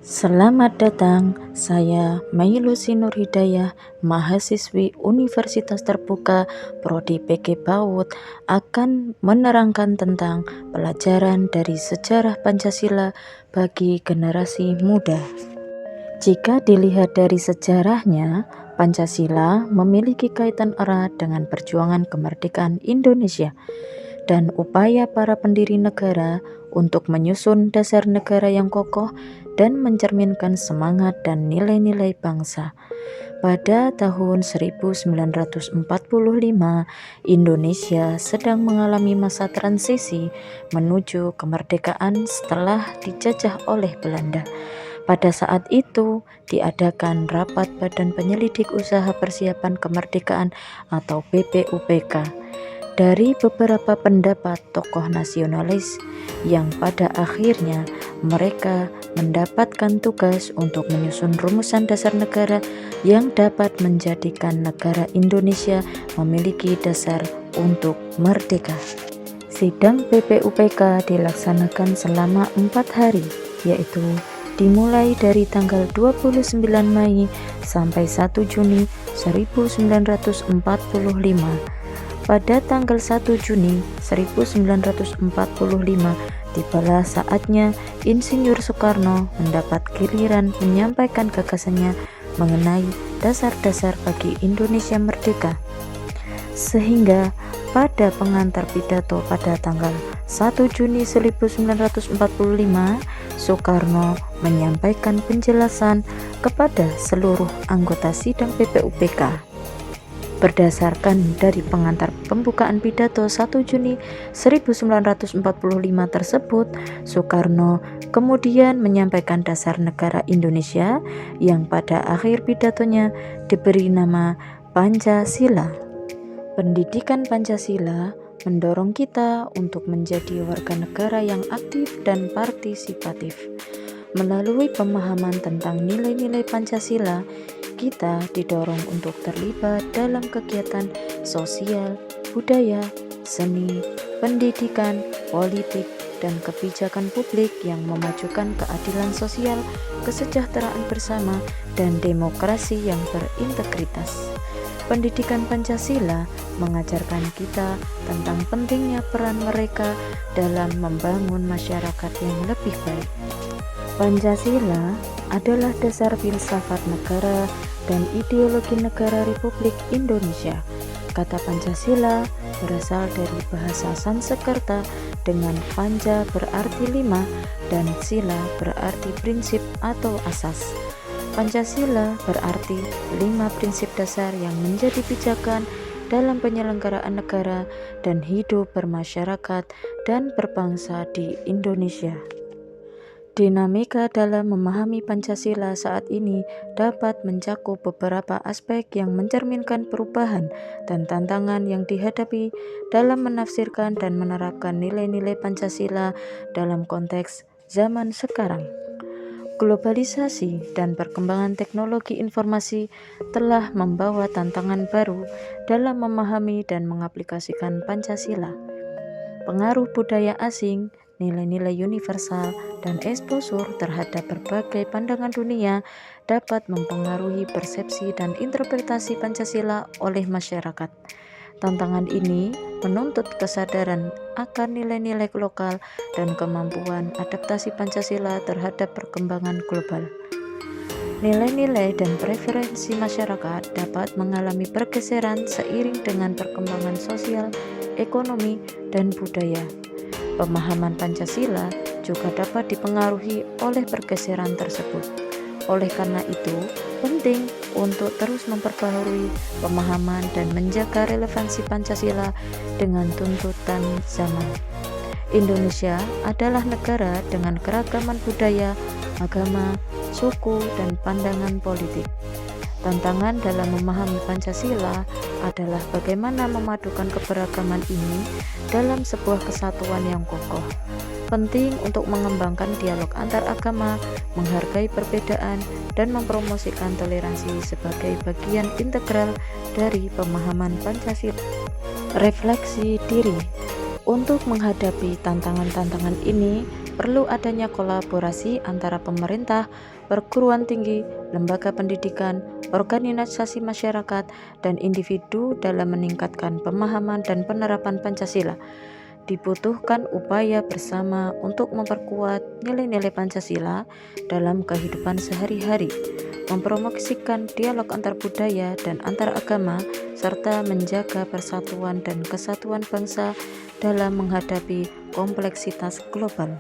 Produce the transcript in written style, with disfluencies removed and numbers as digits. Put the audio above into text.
Selamat datang, saya Mailusi Nurhidayah, mahasiswi Universitas Terbuka Prodi PG PAUD, akan menerangkan tentang pelajaran dari sejarah Pancasila bagi generasi muda. Jika dilihat dari sejarahnya, Pancasila memiliki kaitan erat dengan perjuangan kemerdekaan Indonesia dan upaya para pendiri negara untuk menyusun dasar negara yang kokoh dan mencerminkan semangat dan nilai-nilai bangsa. Pada tahun 1945, Indonesia sedang mengalami masa transisi menuju kemerdekaan setelah dijajah oleh Belanda. Pada saat itu, diadakan rapat Badan Penyelidik Usaha Persiapan Kemerdekaan atau BPUPK. Dari beberapa pendapat tokoh nasionalis yang pada akhirnya mereka mendapatkan tugas untuk menyusun rumusan dasar negara yang dapat menjadikan negara Indonesia memiliki dasar untuk merdeka. Sidang BPUPK dilaksanakan selama 4 hari, yaitu dimulai dari tanggal 29 Mei sampai 1 Juni 1945. Pada tanggal 1 Juni 1945, tibalah saatnya Insinyur Soekarno mendapat giliran menyampaikan gagasannya mengenai dasar-dasar bagi Indonesia merdeka. Sehingga pada pengantar pidato pada tanggal 1 Juni 1945, Soekarno menyampaikan penjelasan kepada seluruh anggota sidang BPUPK. Berdasarkan dari pengantar pembukaan pidato 1 Juni 1945 tersebut, Soekarno kemudian menyampaikan dasar negara Indonesia yang pada akhir pidatonya diberi nama Pancasila. Pendidikan Pancasila mendorong kita untuk menjadi warga negara yang aktif dan partisipatif. Melalui pemahaman tentang nilai-nilai Pancasila, kita didorong untuk terlibat dalam kegiatan sosial, budaya, seni, pendidikan, politik, dan kebijakan publik yang memajukan keadilan sosial, kesejahteraan bersama, dan demokrasi yang berintegritas. Pendidikan Pancasila mengajarkan kita tentang pentingnya peran mereka dalam membangun masyarakat yang lebih baik. Pancasila adalah dasar filsafat negara dan ideologi negara Republik Indonesia. Kata Pancasila berasal dari bahasa Sanskerta dengan Panca berarti 5 dan Sila berarti prinsip atau asas. Pancasila berarti 5 prinsip dasar yang menjadi pijakan dalam penyelenggaraan negara dan hidup bermasyarakat dan berbangsa di Indonesia. Dinamika dalam memahami Pancasila saat ini dapat mencakup beberapa aspek yang mencerminkan perubahan dan tantangan yang dihadapi dalam menafsirkan dan menerapkan nilai-nilai Pancasila dalam konteks zaman sekarang. Globalisasi dan perkembangan teknologi informasi telah membawa tantangan baru dalam memahami dan mengaplikasikan Pancasila. Pengaruh budaya asing, nilai-nilai universal, dan eksposur terhadap berbagai pandangan dunia dapat mempengaruhi persepsi dan interpretasi Pancasila oleh masyarakat. Tantangan ini menuntut kesadaran akan nilai-nilai lokal dan kemampuan adaptasi Pancasila terhadap perkembangan global. Nilai-nilai dan preferensi masyarakat dapat mengalami pergeseran seiring dengan perkembangan sosial, ekonomi, dan budaya. Pemahaman Pancasila juga dapat dipengaruhi oleh pergeseran tersebut. Oleh karena itu, penting untuk terus memperbaharui pemahaman dan menjaga relevansi Pancasila dengan tuntutan zaman. Indonesia adalah negara dengan keragaman budaya, agama, suku, dan pandangan politik. Tantangan dalam memahami Pancasila adalah bagaimana memadukan keberagaman ini dalam sebuah kesatuan yang kokoh. Penting untuk mengembangkan dialog antar agama, menghargai perbedaan, dan mempromosikan toleransi sebagai bagian integral dari pemahaman Pancasila. Refleksi diri. Untuk menghadapi tantangan-tantangan ini, Perlu adanya kolaborasi antara pemerintah, perguruan tinggi, lembaga pendidikan, organisasi masyarakat, dan individu dalam meningkatkan pemahaman dan penerapan Pancasila. Dibutuhkan upaya bersama untuk memperkuat nilai-nilai Pancasila dalam kehidupan sehari-hari, mempromosikan dialog antar budaya dan antar agama, serta menjaga persatuan dan kesatuan bangsa dalam menghadapi kompleksitas global.